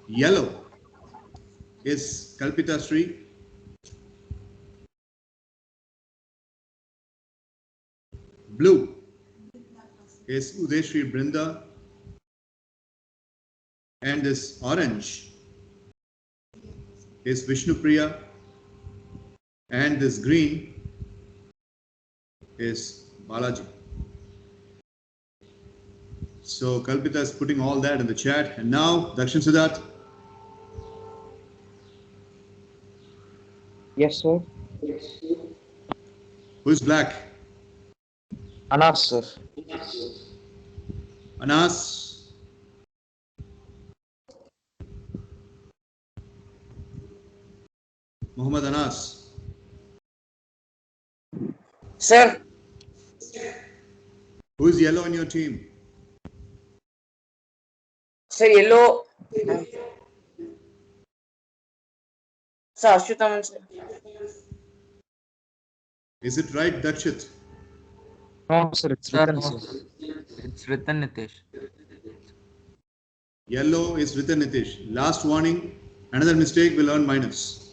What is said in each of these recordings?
Yellow is Kalpita Sri. Blue is Udeshri Brinda. And this orange is Vishnupriya. And this green is Balaji. So Kalpita is putting all that in the chat. And now, Dakshin Siddharth. Yes, sir. Who's black? Anas, sir. Anas. Muhammad Anas. Sir. Who is yellow in your team? Sir, yellow. Sir, Ashwataman, sir. Is it right, Dakshit? No, sir. It's written, sir. It's written, Nitish. Yellow is written, Nitish. Last warning. Another mistake will earn minus.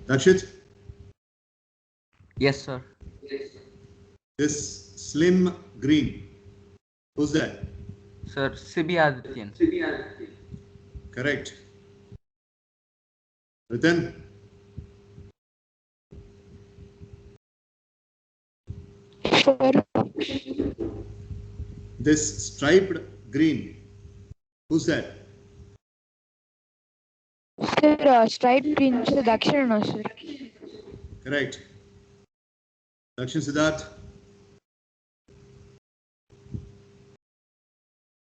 Dakshit? Yes, sir. This slim green. Who's that? Sir, Sibi Adityan. Correct. Ritan? This striped green. Who's that? Sir, striped green, sir, Dakshina, sir. Correct. Dakshin Siddharth?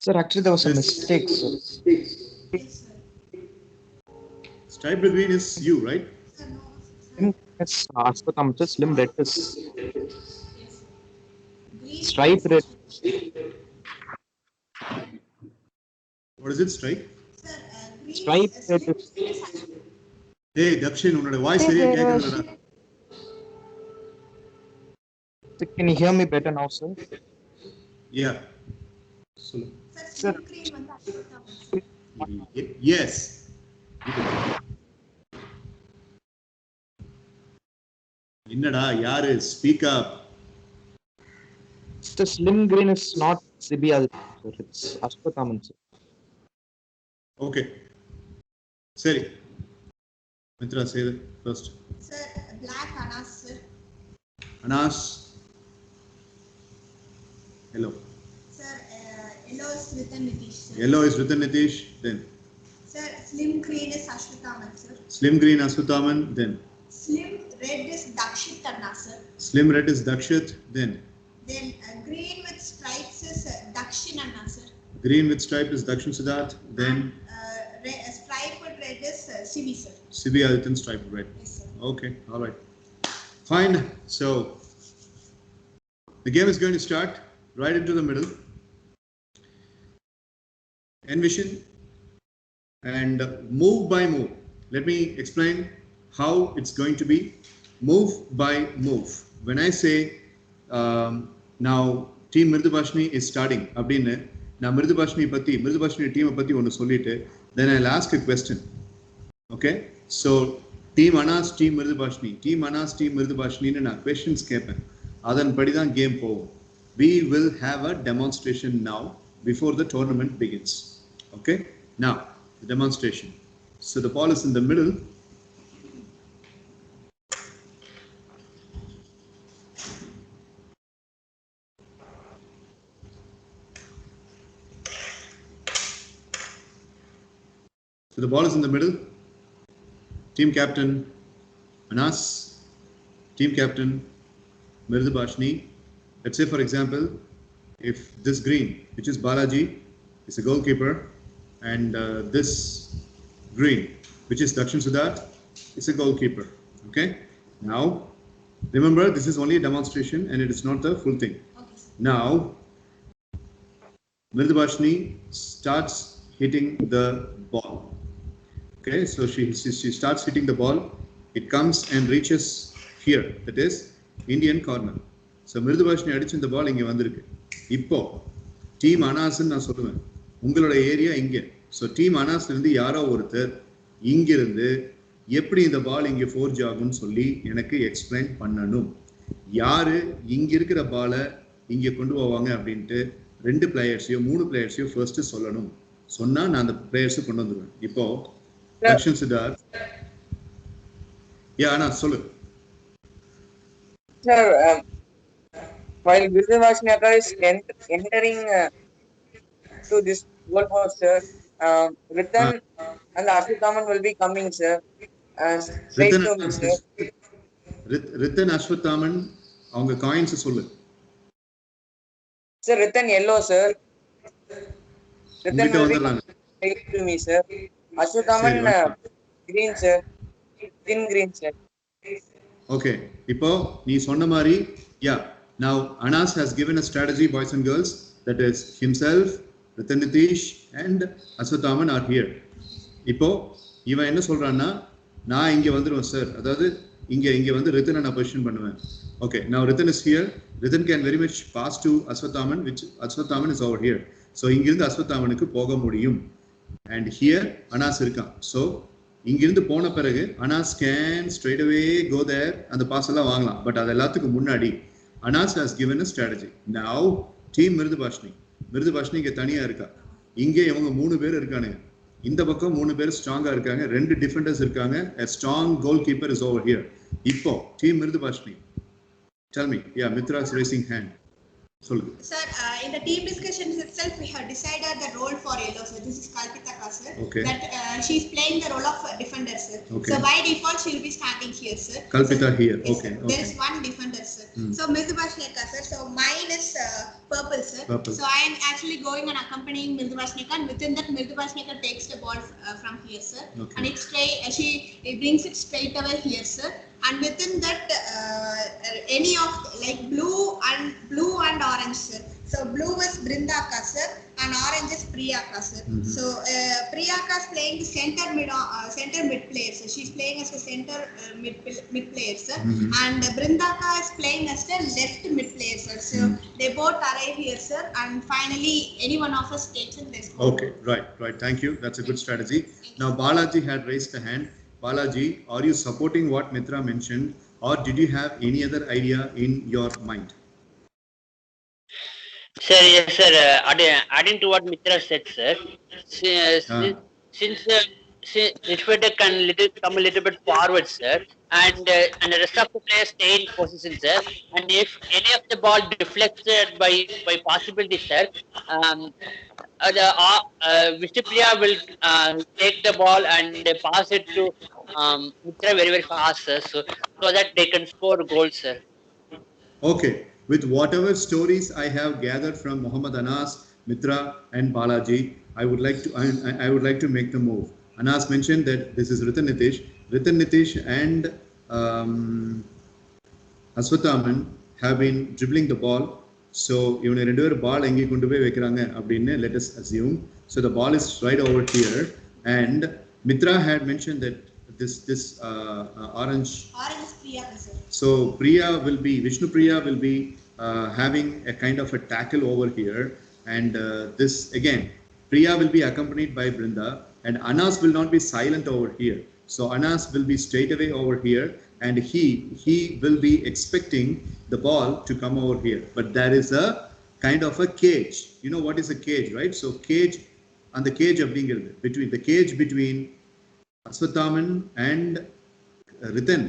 Sir, actually, there was a mistake, sir. Striped green is you, right? Yes, Ashwataman, sir. Slim red is stripe red. What is it, stripe? Stripe red is. Hey, Dakshin, உன்னோட voice சரியா கேக்குறதுலடா. Can you hear me better now, sir? Yeah. Sir. Yes. என்னடா யாரு speak up. The slim green is not Sibi Adityan, sir. It's Ashwataman, sir. Okay. Sari. Mitra, say that first. Sir, black Anas, sir. Anas. Hello. Sir, yellow is written Nitish, sir. Yellow is written Nitish. Then. Sir, slim green is Ashwataman, sir. Slim green Ashwataman. Then. Slim red is Dakshit Anna, sir. Slim red is Dakshit. Then. Then green with stripes is Dakshin Anna, sir. Green with stripe is Dakshin Siddharth. Then. Stripe with red is Sibi, sir. Sibi Adityan stripe red. Yes, sir. Okay. All right. Fine. So the game is going to start right into the middle. Envision and move by move. Let me explain how it's going to be. Move by move. When I say now team Mridubashini is starting, அப்படினு நான் Mridubashini team பத்தி ஒன்னு சொல்லிட்டு then I'll ask a question. Okay? So team Anas team Mridubashini னு நான் questions கேட்பேன். அதன்படி தான் game போகும். We will have a demonstration now before the tournament begins. Okay? Now, the demonstration. So the ball is in the middle. So the ball is in the middle. Team captain Anas, team captain Mridubashini. Let's say, for example, if this green, which is Balaji, is a goalkeeper, and this green, which is Dakshin Siddharth, is a goalkeeper. Okay. Now, remember, this is only a demonstration, and it is not the full thing. Okay, sir. Now, Mridubashini starts hitting the ball. Okay, so she starts hitting the ball. It comes and reaches here, that is Indian corner. So Mridubashini அடிச்சு இந்த ball இங்க வந்திருக்கு. இப்போ team Anas நான் சொல்லுவேன். உங்களோட area இங்க. So team அனாஸ்ல இருந்து யாரோ ஒருத்தர் இங்கிருந்து எப்படி இந்த பால் இங்கே ஃபோர்ஜ் ஆகும்னு சொல்லி எனக்கு எக்ஸ்பிளைன் பண்ணணும். யாரு இங்க இருக்கிற பாலை இங்கே கொண்டு போவாங்க அப்படின்ட்டு 2 பிளேயர்ஸையோ 3 பிளேயர்ஸையோ ஃபர்ஸ்ட் சொல்லணும். சொன்னா நான் அந்த பிளேயர்ஸை கொண்டு வந்துடுவேன். இப்போ தக்ஷன் சித்தார்த், அனாஸ் சொல்லு. Sir, while Virudhavashnaka is entering to this goalpost, sir, Ritan and Ashwathaman will be coming, sir. Straight to me, sir. ரித்தன் Ashwatthama அவங்க காயின்ஸ் சொல்லு. Sir, Ritan yellow, sir. Ritan உங்ககிட்ட will be வந்துடுறாங்க. straight to me, sir. Ashwathaman green, sir. Thin green, sir. Okay, இப்போ நீ சொன்ன மாதிரி now Anas has given a strategy, boys and girls, that is himself, Ritan Nitish and Aswathaman are here. இப்போ இவன் என்ன சொல்றான்னா, நான் இங்க வந்துருவேன் சார், அதாவது இங்க வந்து ரித்தனை நான் பொசிஷன் பண்ணுவேன். Okay, now Ritan is here. Ritan can very much pass to Aswathaman, which Aswathaman is over here. So இங்கிருந்து அஸ்வத்தாமனுக்கு போக முடியும். And here Anas இருக்கான். So இங்கிருந்து போன பிறகு அனாஸ் கேன் ஸ்ட்ரெயிட் அவே கோ தேர், அந்த பாஸ் எல்லாம் வாங்கலாம். பட் அது எல்லாத்துக்கும் முன்னாடி Anas has given a strategy. Now team Mridubhashini இங்கே தனியாக இருக்கா. இங்கே இவங்க 3 பேர் இருக்கானுங்க. இந்த பக்கம் 3 பேர் ஸ்ட்ராங்காக இருக்காங்க. 2 டிஃபெண்டர்ஸ் இருக்காங்க. a strong goalkeeper is over here. இப்போ team Mrudubhashini, tell me. Mitra is raising hand. சொல்லுங்க. Sir, in the team discussions itself, we have decided the role for yellow, sir. This is Kalpita Ka, sir. Okay. That she is playing the role of defender, sir. Okay. So by default, she will be starting here, sir. Kalpita so, here. Yes, Okay. sir. There is one defender, sir. So Mridubashneka, sir. So mine is purple, sir. Purple. So I am actually going and accompanying Mridubashneka, and within that, Mridubashneka takes the ball from here, sir. Okay. And it's straight. She brings it straight away here, sir. And within that, any of like blue and orange, sir. So blue is Brindaka, sir, and orange is Priyaka, sir. So Priyaka is playing the center mid player, sir. She's playing as a center mid player, sir. And Brindaka is playing as the left mid player, sir. So they both arrive here, sir, and finally any one of us takes in this. Okay, right. Thank you. That's a good strategy. Now Balaji had raised a hand. Balaji, are you supporting what Mitra mentioned, or did you have any other idea in your mind? Sir, yes, sir. Adding to what Mitra said, sir. Since Nishweta can come a little bit forward, sir, and the rest of the players stay in position, sir. And if any of the ball deflected by possibility, sir, Vishnupriya will take the ball and pass it to Mitra very, very fast, sir, so that they can score goals, sir. Okay. With whatever stories I have gathered from Muhammad Anas, Mitra, and Balaji, I would like to make the move. Anas mentioned that this is Ritan Nitish and Aswathaman have been dribbling the ball. So இவனை 2 பேர் பால் எங்கே கொண்டு போய் வைக்கிறாங்க அப்படின்னு let us assume. So the ball is right over here, and Mitra had mentioned that this orange is Priyaka, sir. So Vishnupriya will be having a kind of a tackle over here, and this again Priya will be accompanied by Brinda, and Anas will not be silent over here. So Anas will be straight away over here, and he will be expecting the ball to come over here. But there is a kind of a cage. You know what is a cage, right? So cage, and the cage of being between Aswathaman and Ritan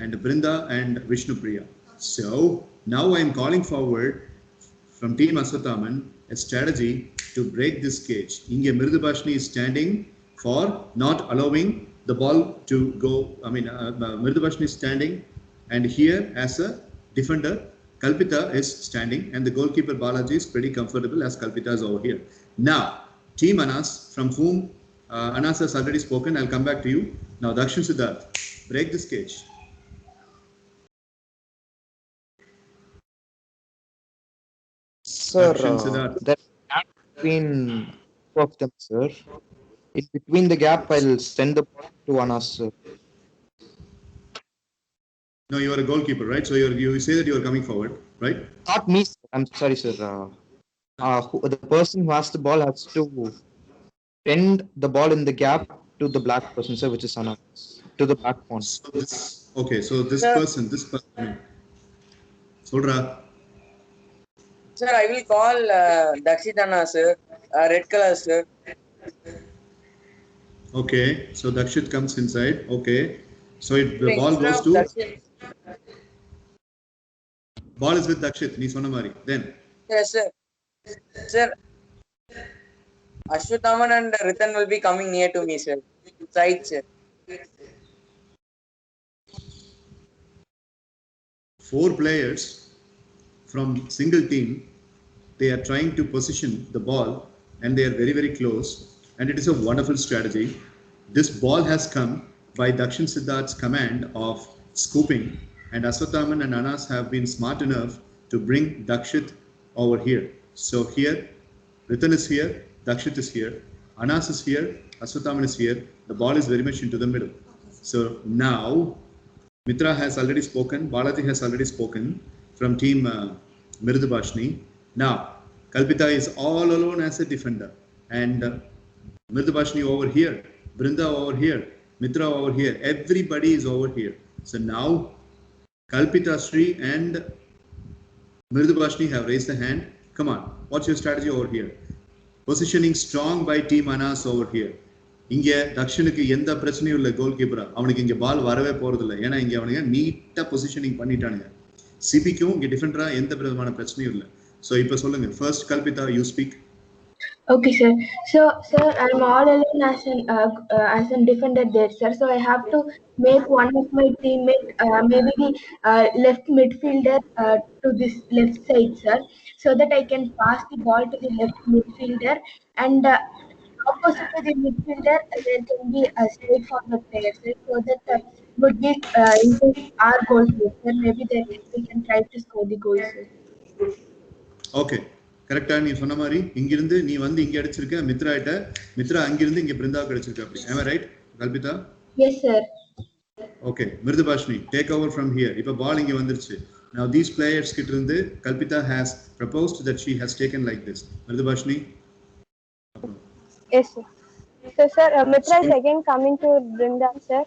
and Brinda and Vishnupriya. So now I am calling forward from Team Aswathaman a strategy to break this cage. Inge Mridubashini is standing for not allowing the ball to go. Mridubashini is standing, and here as a defender, Kalpita is standing, and the goalkeeper Balaji is pretty comfortable as Kalpita is over here. Now, Team Anas, from whom Anas has already spoken, I'll come back to you. Now, Dakshin Siddharth, break this cage. Sir, Siddharth. that gap between 2 of them, sir. In between the gap, I'll send the ball to Anas, sir. No, you are a goalkeeper, right? So you say that you are coming forward, right? Not me, sir. I'm sorry, sir. The person who has the ball has to send the ball in the gap to the black person, sir, which is Anas, to the black pawn. So this, okay, so this Sir. person, Solra. Sir, I will call Dakshitana, sir. Red color, sir. Okay, so Dakshit comes inside. Okay, so the ball Instead goes of to, Dakshit, ball is with Dakshit, ni sonna mari. Then, yes, sir. Sir, Ashwathaman and Ritan will be coming near to me, sir. Side, sir. 4 players from single team, they are trying to position the ball and they are very, very close. And it is a wonderful strategy. This ball has come by Dakshin Siddharth's command of scooping, and Aswathaman and Anas have been smart enough to bring Dakshit over here. So here, Ritan is here, Dakshit is here, Anas is here, Aswathaman is here. The ball is very much into the middle. So now, Mitra has already spoken, Balaji has already spoken from team Mirdubashni. Now, Kalpita is all alone as a defender, and Mirdubashni over here, Brinda over here, Mitra over here, everybody is over here. So now, Kalpita, Sri and Mirdubashni have raised the hand. Come on, what's your strategy over here? Positioning strong by team Anas over here. இங்க தக்ஷனுக்கு எந்த பிரச்சனையும் இல்லை கோல் கீப்பரா, அவனுக்கு இங்க பால் வரவே போறது இல்லை, ஏன்னா இங்க அவனுங்க நீட்டா பொசிஷனிங் பண்ணிட்டானுங்க. சிபிக்கும் இங்க டிஃபரெண்டா எந்த விதமான பிரச்சனையும் இல்லை. ஸோ இப்போ சொல்லுங்க, first Kalpitha, you speak. Okay, sir. So, sir, I'm all alone as a defender there, sir. So I have to make one of my teammate, maybe the left midfielder, to this left side, sir, so that I can pass the ball to the left midfielder, and opposite to the midfielder, there can be a straightforward player, sir, so that would be into our goal, sir. Maybe that we can try to score the goal, sir. Okay, கரெக்டா நீ சொன்ன மாதிரி இங்கிருந்து நீ வந்து இங்க அடிச்சிருக்க மித்ரா கிட்ட, மித்ரா அங்கிருந்து இங்க பிருந்தாவுக்கு அடிச்சிருக்க. அப்படி am I right Kalpitha? Yes, sir. Okay, Mridubhashini take over from here. இப்போ பால் இங்க வந்துருச்சு. Now these players கிட்ட இருந்து Kalpita has proposed that she has taken like this. Mrudubhashini. Yes, sir. So, sir, Mitra is again coming to Brinda, sir.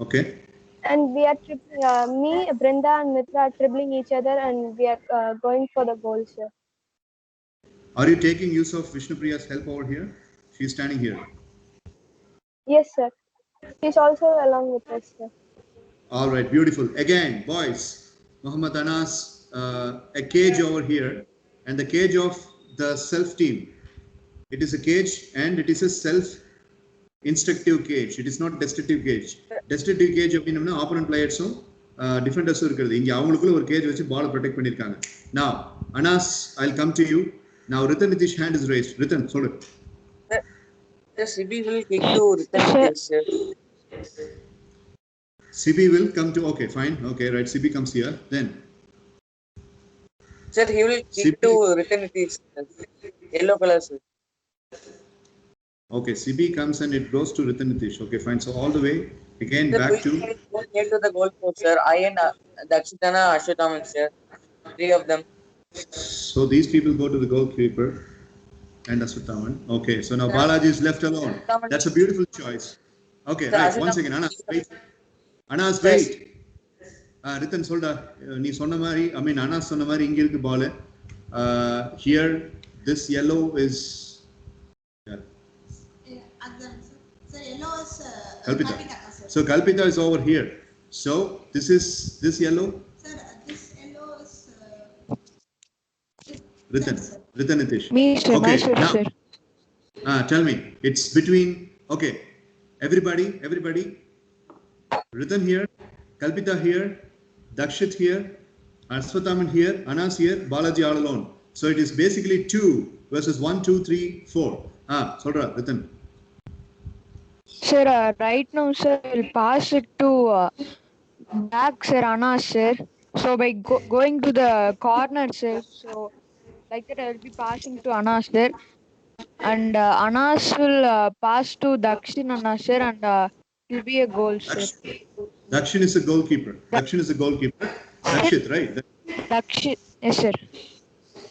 Okay. And we are me, Brinda, and Mitra are dribbling each other, and we are going for the goal, sir. Are you taking use of Vishnupriya's help over here? She is standing here. Yes, sir. He's also along with us, sir. All right, beautiful. Again, boys, Muhammad Anas, a cage over here, and the cage of the self team. It is a cage and it is a self-instructive cage. It is not destructive cage. Destructive cage அப்படின்னா opponent players-உம் defenders-உம் இருக்கிறது. இங்க அவங்களுக்குள்ள ஒரு cage வச்சு ball protect பண்ணிருக்காங்க. Now, Anas, I'll come to you. Now, Ritan Nitish hand is raised. Ritan, சொல்லு. The CB will kick to Ritan, sir. CB will come to, okay, fine. Okay, right, CB comes here. Then, Sir, he will kick to Ritan, yellow color, sir. okay, CB comes and it goes to Ritan Nitish. Okay, fine. So all the way again Sir, back to. near to the goal post, sir. I and Dakshitana, Ashwathaman, sir. 3 of them. So these people go to the goalkeeper and Aswathaman. Okay, so now Balaji is left alone. That's a beautiful choice. Okay, Sir, right. Once again, Anas, wait. Anas, wait. Ritan, solda. Nee sonna mari. I mean, Anas sonna mari inge irukku ball. Here, this yellow is. So yellow is Kalpita. sir. So Kalpita is over here. So this is this yellow. Sir, this yellow is Ritan. Ritan Nitish. Me, sir. Okay, Myself, now, sir. tell me, it's between, okay, everybody, Ritan here, Kalpita here, Dakshit here, Aswathaman here, Anas here, Balaji all alone. So it is basically 2 versus 1, 2, 3, 4. Solra, Ritan. Sir, right now, sir, we'll pass it to back, sir, Anas, sir. So by going to the corner, sir, so like that I will be passing to Anas, sir. And Anas will pass to Dakshin, Anas, sir, and it will be a goal, sir. Dakshin is a goalkeeper. Dakshin is a goalkeeper. Dakshit, right? Dakshin, yes, sir.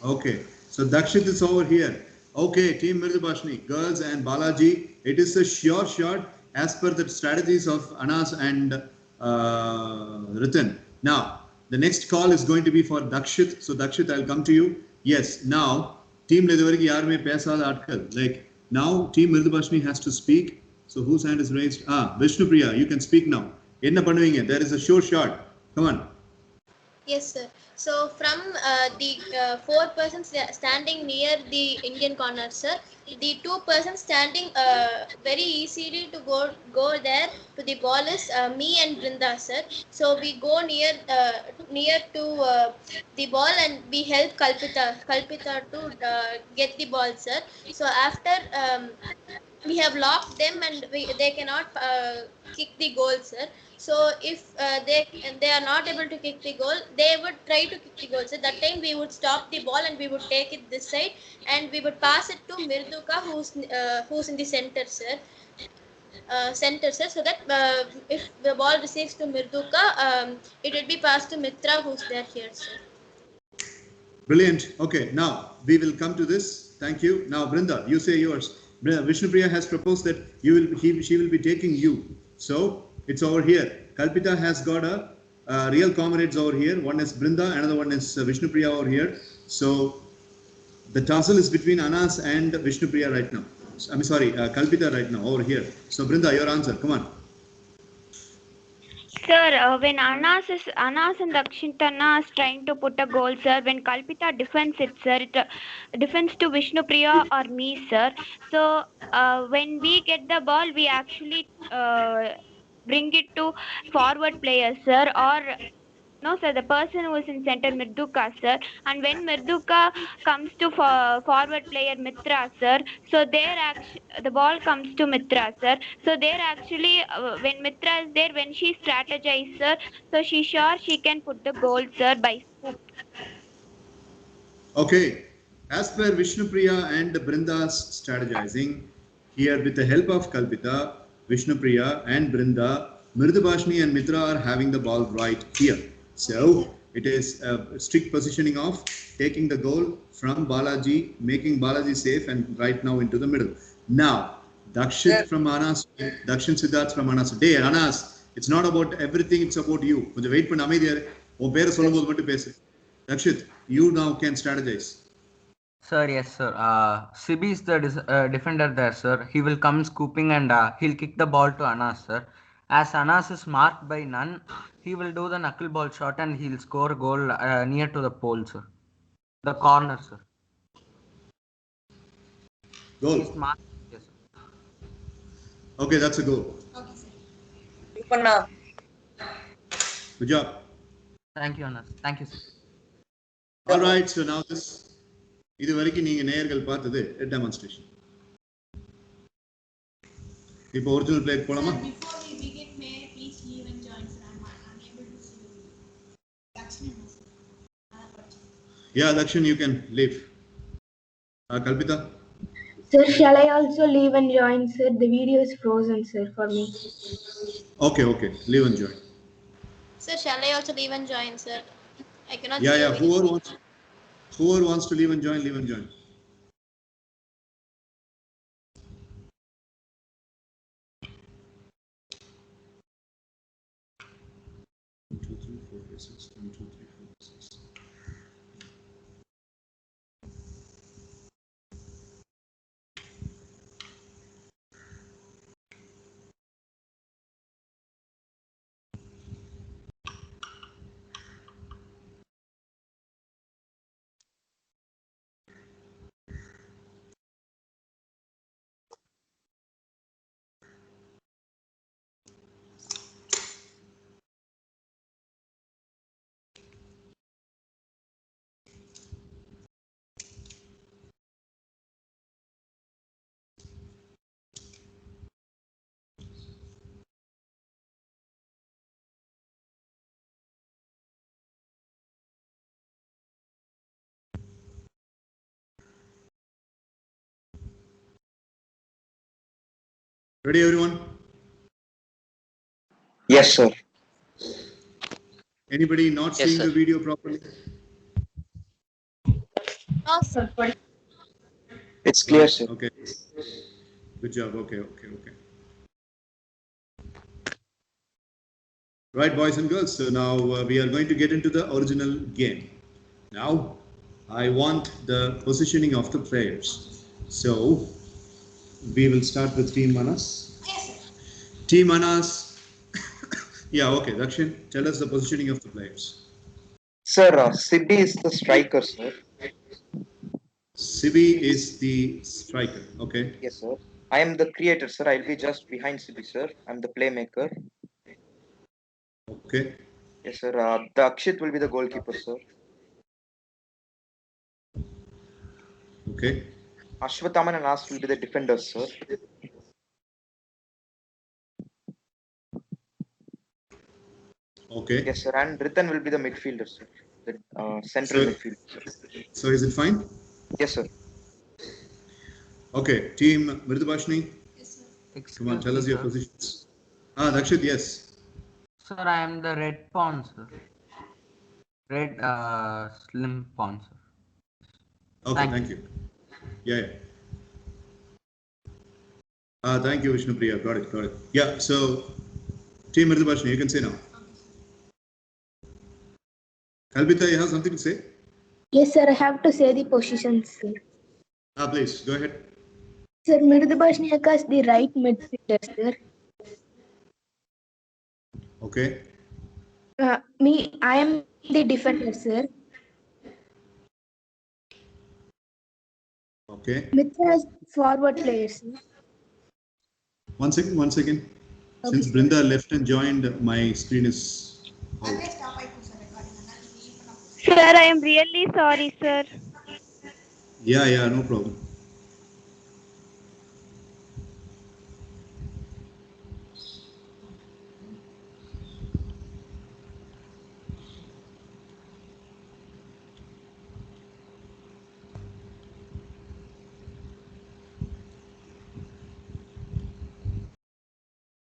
Okay, so Dakshit is over here. Okay, Team Mirdubashni, girls and Balaji, it is a sure shot as per the strategies of Anas and Ritan. Now, the next call is going to be for Dakshit. So, Dakshit, I'll come to you. Yes, now, Team Ledavariki Yarme Pesa article. Like, now, Team Mirdubashni has to speak. So, whose hand is raised? Vishnupriya, you can speak now. Enna பண்ணுவீங்க? There is a sure shot. Come on. Yes, sir. So from the 4 persons standing near the Indian corner, sir, the 2 persons standing very easily to go there to the ball is me and Brinda, sir. So we go near to the ball and we help Kalpita to get the ball, sir. So after we have locked them and they cannot kick the goal, sir. So if they are not able to kick the goal, they would try to kick the goal. So that time we would stop the ball and we would take it this side and we would pass it to Mirduka, who's in the center, sir. So that if the ball receives to Mirduka, it will be passed to Mitra, who's there here, sir. Brilliant. Okay, now we will come to this. Thank you. Now, Brinda, you say yours. Vishnupriya has proposed that she will be taking you. So it's over here. Kalpita has got a real comrades over here. One is Brinda, another one is Vishnupriya over here. So the tussle is between Anas and Vishnupriya right now. I'm sorry, Kalpita right now over here. So Brinda, your answer. Come on. Sir, when Anas and Dakshintana is trying to put a goal, sir, when Kalpita defends it, sir, it defends to Vishnupriya or me, sir. So when we get the ball, we actually bring it to forward player, sir, or no, sir, the person who is in center, Mirduka, sir. And when Mirduka comes to forward player Mitra, sir, so the ball comes to Mitra, sir. So there actually, when Mitra is there, when she strategizes, sir, so she's sure she can put the goal, sir, by scoop. Okay, as per Vishnupriya and Brinda's strategizing, here with the help of Kalpita, Vishnupriya and Brinda, Mirdubashni and Mitra are having the ball right here. So it is a strict positioning of taking the goal from Balaji, making Balaji safe and right now into the middle. Now, Dakshit from Anas, Dakshin Siddharth from Anas. Hey, Anas, it's not about everything, it's about you. Wait for Dakshit, you now can strategize. Sir, yes, sir. Sibi is the defender there, sir. He will come scooping and he'll kick the ball to Anas, sir. As Anas is marked by none, he will do the knuckleball shot and he'll score a goal near to the pole, sir. The corner, sir. Goal. He's marked. Yes, sir. Okay, that's a goal. Okay, sir. Good job. Thank you, Anas. Thank you, sir. All right, so now this இதுவரைக்கும் நீங்க நேயர்கள் பார்த்தது demonstration. இப்போ original play போலாமா? Before we begin, may I please leave and join, sir? I'm unable to see you. Dakshin, sir. Yeah, Dakshin, you can leave. Kalpita? Sir, shall I also leave and join, sir? The video is frozen, sir, for me. Okay, leave and join. Sir, shall I also leave and join, sir? I cannot see Yeah, whoever wants to leave and join, leave and join. Ready, everyone? Yes, sir. Anybody not seeing sir. the video properly? No, sir. It's clear, sir. Okay. Good job. Okay. Right, boys and girls. So now we are going to get into the original game. Now, I want the positioning of the players. So, we will start with Team Manas. Team Manas. Yeah, okay. Dakshin, tell us the positioning of the players. Sir, Sibi is the striker, sir. Sibi is the striker. Okay. Yes, sir. I am the creator, sir. I'll be just behind Sibi, sir. I'm the playmaker. Okay. Yes, sir. The Akshit will be the goalkeeper, sir. Okay. Ashwathaman and Anas will be the defenders, sir. Okay. Yes, sir. And Ritan will be the midfielder, sir. The central midfielder, sir. So is it fine? Yes, sir. Okay. Team Mridubhashini. Yes, sir. Come on, tell us your positions. Dakshit, yes. Sir, I am the red pawn, sir. Red slim pawn, sir. Okay, thank you. Yeah. Thank you, Vishnupriya. Got it. Yeah, so Team Mridubhashini, you can say now. Kalpita, you have something to say? Yes, sir. I have to say the positions, sir. Please, go ahead. Sir, Mridubhashini is the right midfielder, sir. Okay. I am the defender, sir. Okay. Mitra is forward player, sir. One second. Okay, Since sir. Brinda left and joined, my screen is out. Sir, I am really sorry, sir. Yeah, no problem.